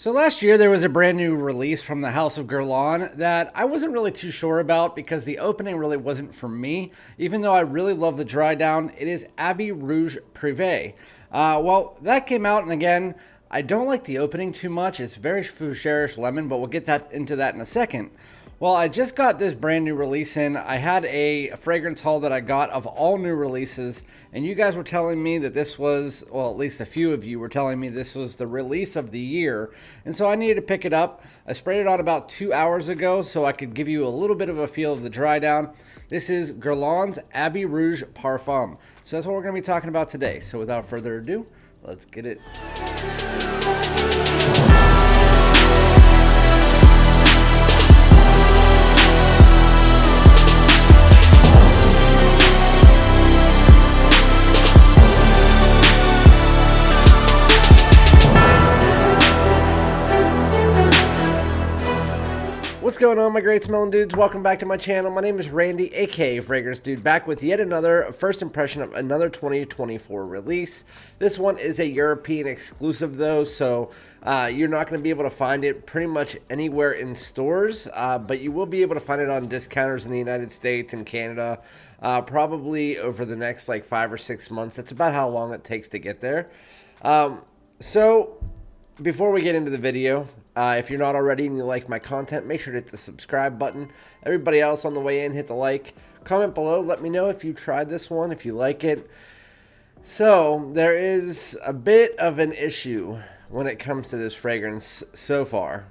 So last year there was a brand new release from the House of Guerlain that I wasn't really too sure about because the opening really wasn't for me. Even though I really love the dry down, it is Abbey Rouge Privé. Well, that came out, and again, I don't like the opening too much. It's very fougerish lemon, but we'll get into that in a second. Well, I just got this brand new release in. I had a fragrance haul that I got of all new releases, and you guys were telling me that this was, well, at least a few of you were telling me this was the release of the year, and so I needed to pick it up. I sprayed it on about 2 hours ago so I could give you a little bit of a feel of the dry down. This is Guerlain's Abbey Rouge Parfum. So that's what we're going to be talking about today. So without further ado, let's get it. What's going on, my great smelling dudes? Welcome back to my channel. My name is Randy, aka FragranceDoud, back with yet another first impression of another 2024 release. This one is a European exclusive though, so you're not going to be able to find it pretty much anywhere in stores, but you will be able to find it on discounters in the United States and Canada, probably over the next like 5 or 6 months. That's about how long it takes to get there. So before we get into the video, if you're not already and you like my content, make sure to hit the subscribe button. Everybody else on the way in, hit the like. Comment below. Let me know if you tried this one, if you like it. So there is a bit of an issue when it comes to this fragrance so far.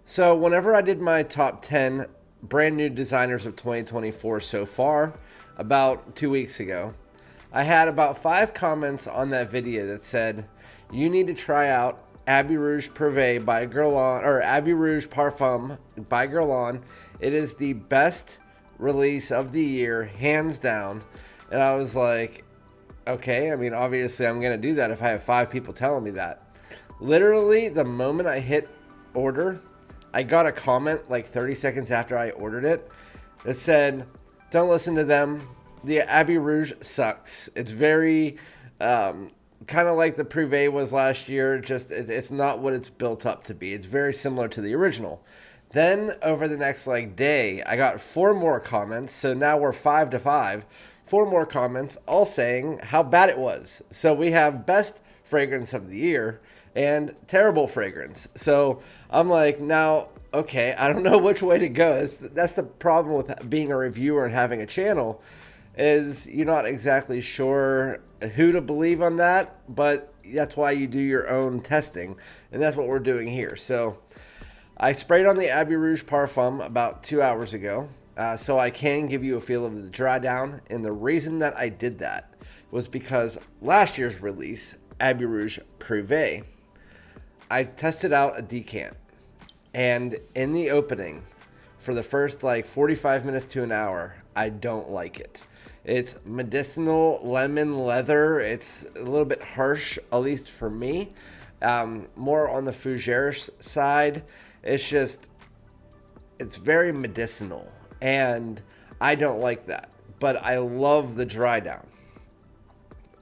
So whenever I did my top 10 brand new designers of 2024 so far, about 2 weeks ago, I had about 5 comments on that video that said, you need to try out Abbey Rouge Privé by Guerlain, or Abbey Rouge Parfum by Guerlain. It is the best release of the year, hands down. And I was like, okay, I mean, obviously I'm going to do that if I have 5 people telling me that. Literally, the moment I hit order, I got a comment like 30 seconds after I ordered it that said, don't listen to them. The Abbey Rouge sucks. It's very kind of like the Privé was last year, just it's not what it's built up to be. It's very similar to the original. Then over the next like day, I got 4 more comments, so now we're 5 to 5. 4 more comments, all saying how bad it was. So we have best fragrance of the year and terrible fragrance. So I'm like, now, okay, I don't know which way to go. That's the problem with being a reviewer and having a channel, is you're not exactly sure who to believe on that, but that's why you do your own testing, and that's what we're doing here. So I sprayed on the Abbey Rouge Parfum about 2 hours ago, so I can give you a feel of the dry down, and the reason that I did that was because last year's release, Abbey Rouge Privé, I tested out a decant, and in the opening, for the first like 45 minutes to an hour, I don't like it. It's medicinal lemon leather. It's a little bit harsh, at least for me. More on the fougerish side. It's very medicinal, and I don't like that. But I love the dry down.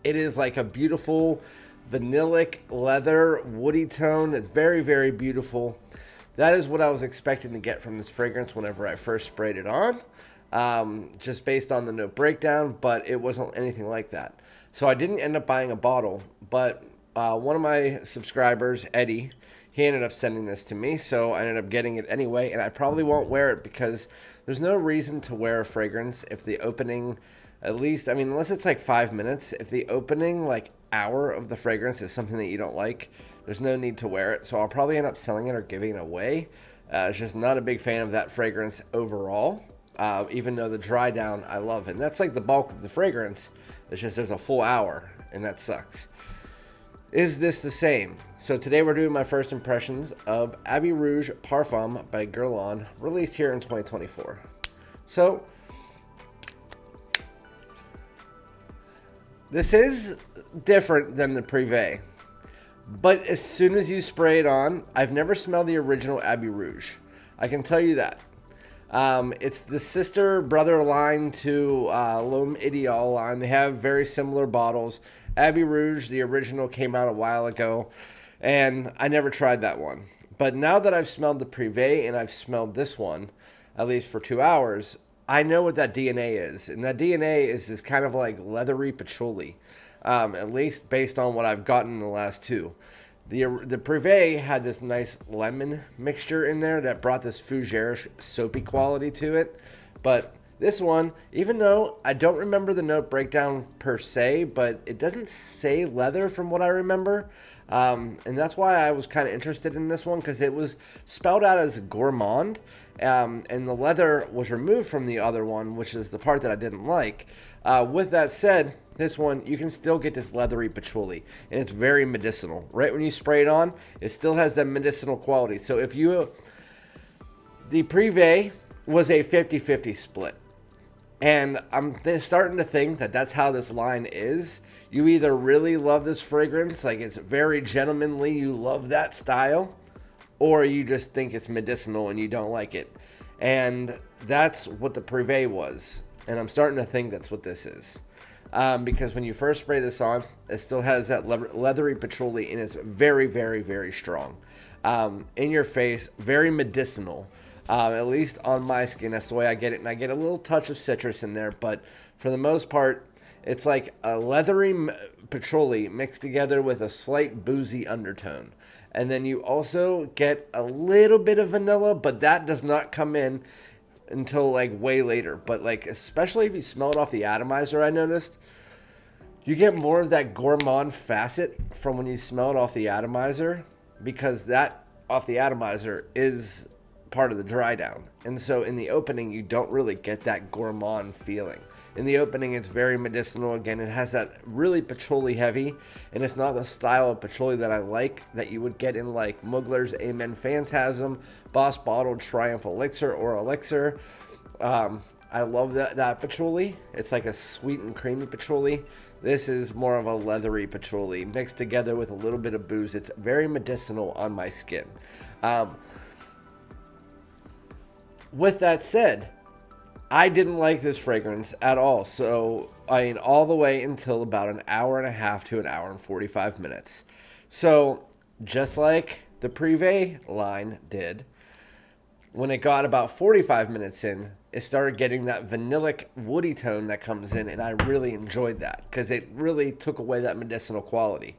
It is like a beautiful vanillic leather woody tone. It's very, very beautiful. That is what I was expecting to get from this fragrance whenever I first sprayed it on. Just based on the note breakdown, but it wasn't anything like that. So I didn't end up buying a bottle, but one of my subscribers, Eddie, he ended up sending this to me, so I ended up getting it anyway, and I probably won't wear it because there's no reason to wear a fragrance if the opening, at least, I mean, unless it's like 5 minutes, if the opening like hour of the fragrance is something that you don't like, there's no need to wear it. So I'll probably end up selling it or giving it away. It's just not a big fan of that fragrance overall. Even though the dry down I love, and that's like the bulk of the fragrance. It's just there's a full hour, and that sucks. Is this the same? So today we're doing my first impressions of Abbey Rouge Parfum by Guerlain, released here in 2024. So this is different than the Privé, but as soon as you spray it on, I've never smelled the original Abbey Rouge. I can tell you that. It's the sister brother line to L'Homme Ideal line. They have very similar bottles. Abbey Rouge, the original, came out a while ago. And I never tried that one. But now that I've smelled the Privé and I've smelled this one, at least for 2 hours, I know what that DNA is. And that DNA is this kind of like leathery patchouli, at least based on what I've gotten in the last two. The Privé had this nice lemon mixture in there that brought this fougere soapy quality to it. But this one, even though I don't remember the note breakdown per se, but it doesn't say leather from what I remember. And that's why I was kind of interested in this one, because it was spelled out as gourmand. And the leather was removed from the other one, which is the part that I didn't like. With that said, this one, you can still get this leathery patchouli, and it's very medicinal. Right when you spray it on, it still has that medicinal quality. So if you, the Privé was a 50-50 split. And I'm starting to think that that's how this line is. You either really love this fragrance, like it's very gentlemanly, you love that style, or you just think it's medicinal and you don't like it. And that's what the Privé was. And I'm starting to think that's what this is. Because when you first spray this on, it still has that leathery patchouli, and it's very, very, very strong. In your face, very medicinal. At least on my skin, that's the way I get it. And I get a little touch of citrus in there, but for the most part, it's like a leathery patchouli mixed together with a slight boozy undertone. And then you also get a little bit of vanilla, but that does not come in until like way later. But like, especially if you smell it off the atomizer, I noticed you get more of that gourmand facet from when you smell it off the atomizer, because that off the atomizer is part of the dry down. And so in the opening, you don't really get that gourmand feeling. In the opening, it's very medicinal. Again, it has that really patchouli heavy, and it's not the style of patchouli that I like, that you would get in like Mugler's Amen Phantasm, Boss Bottled Triumph Elixir, or Elixir. I love that patchouli. It's like a sweet and creamy patchouli. This is more of a leathery patchouli mixed together with a little bit of booze. It's very medicinal on my skin. With that said, I didn't like this fragrance at all. So, I mean, all the way until about an hour and a half to an hour and 45 minutes. So, just like the Privé line did, when it got about 45 minutes in, it started getting that vanillic woody tone that comes in, and I really enjoyed that because it really took away that medicinal quality.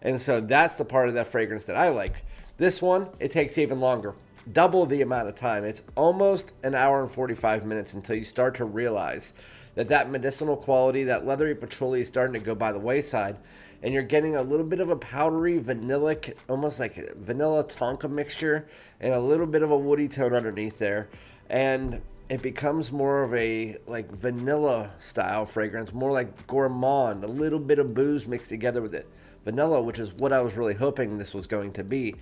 And so that's the part of that fragrance that I like. This one, it takes even longer. Double the amount of time. It's almost an hour and 45 minutes until you start to realize that medicinal quality, that leathery patchouli is starting to go by the wayside, and you're getting a little bit of a powdery, vanillic, almost like a vanilla tonka mixture, and a little bit of a woody tone underneath there. And it becomes more of a like vanilla style fragrance, more like gourmand, a little bit of booze mixed together with it. Vanilla, which is what I was really hoping this was going to be.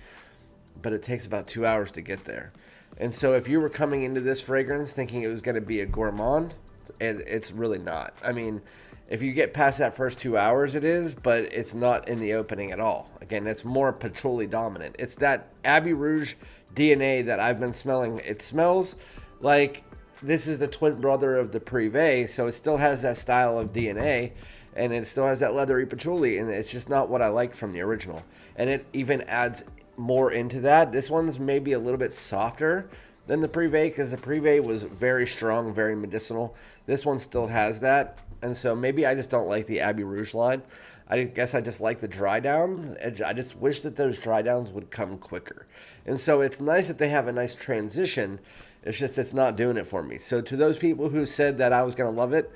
But it takes about 2 hours to get there. And so if you were coming into this fragrance thinking it was going to be a gourmand, it's really not. I mean, if you get past that first 2 hours, it is, but it's not in the opening at all. Again, it's more patchouli dominant. It's that Abbey Rouge DNA that I've been smelling. It smells like this is the twin brother of the Privé, so it still has that style of DNA, and it still has that leathery patchouli, and it's just not what I liked from the original. And it even adds more into that. This one's maybe a little bit softer than the Privé, because the Privé was very strong, very medicinal. This one still has that, and so maybe I just don't like the Abbey Rouge line. I guess I just like the dry downs. I just wish that those dry downs would come quicker. And so it's nice that they have a nice transition. It's just it's not doing it for me. So to those people who said that I was going to love it,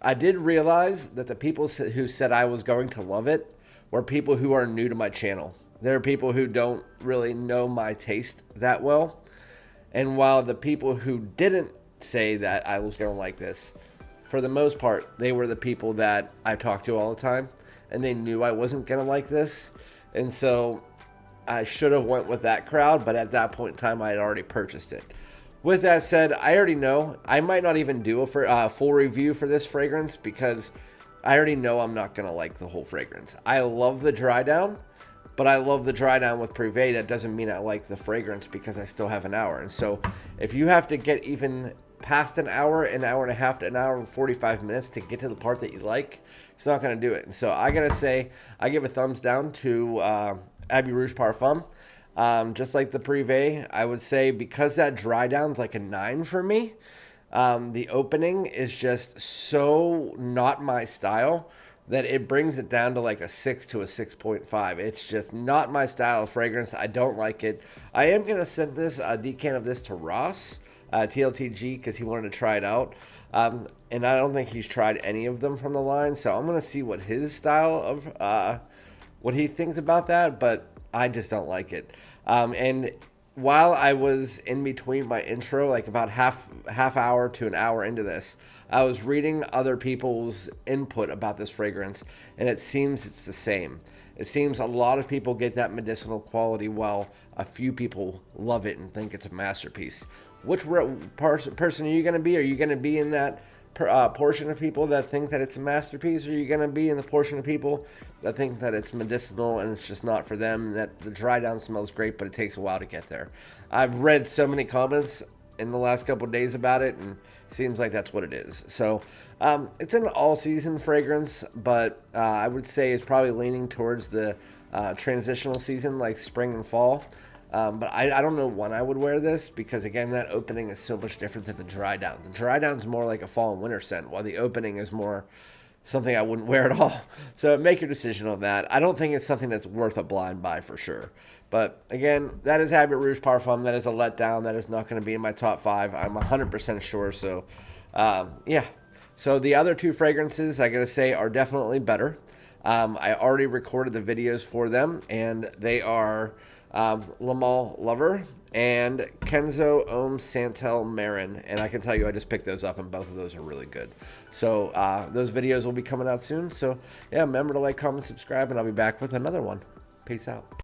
I did realize that the people who said I was going to love it were people who are new to my channel. There are people who don't really know my taste that well. And while the people who didn't say that I was going to like this, for the most part, they were the people that I talk to all the time. And they knew I wasn't going to like this. And so I should have went with that crowd. But at that point in time, I had already purchased it. With that said, I already know. I might not even do a full review for this fragrance, because I already know I'm not going to like the whole fragrance. I love the dry down. But I love the dry down with Privé. That doesn't mean I like the fragrance, because I still have an hour. And so if you have to get even past an hour and a half to an hour and 45 minutes to get to the part that you like, it's not going to do it. And so I got to say, I give a thumbs down to Abbey Rouge Parfum. Just like the Privé, I would say because that dry down's like a 9 for me. The opening is just so not my style that it brings it down to like a 6 to a 6.5. It's just not my style of fragrance. I don't like it. I am going to send this, a decant of this to Ross, TLTG, because he wanted to try it out. And I don't think he's tried any of them from the line. So I'm going to see what his style of, what he thinks about that. But I just don't like it. And while I was in between my intro, like about half hour to an hour into this, I was reading other people's input about this fragrance, and it seems it's the same. It seems a lot of people get that medicinal quality, while a few people love it and think it's a masterpiece. Which person are you going to be? Are you going to be in that portion of people that think that it's a masterpiece, or are you going to be in the portion of people that think that it's medicinal and it's just not for them, that the dry down smells great but it takes a while to get there? I've read so many comments in the last couple of days about it, and it seems like that's what it is. So it's an all-season fragrance, but I would say it's probably leaning towards the transitional season, like spring and fall. But I don't know when I would wear this, because again, that opening is so much different than the dry down. The dry down is more like a fall and winter scent, while the opening is more something I wouldn't wear at all. So make your decision on that. I don't think it's something that's worth a blind buy for sure. But again, that is Abbey Rouge Parfum. That is a letdown. That is not going to be in my top 5. I'm 100% sure. So yeah. So the other 2 fragrances, I got to say, are definitely better. I already recorded the videos for them, and they are Le Male Lover and Kenzo Homme Santel Marin. And I can tell you, I just picked those up, and both of those are really good. So those videos will be coming out soon. So yeah, remember to like, comment, subscribe, and I'll be back with another one. Peace out.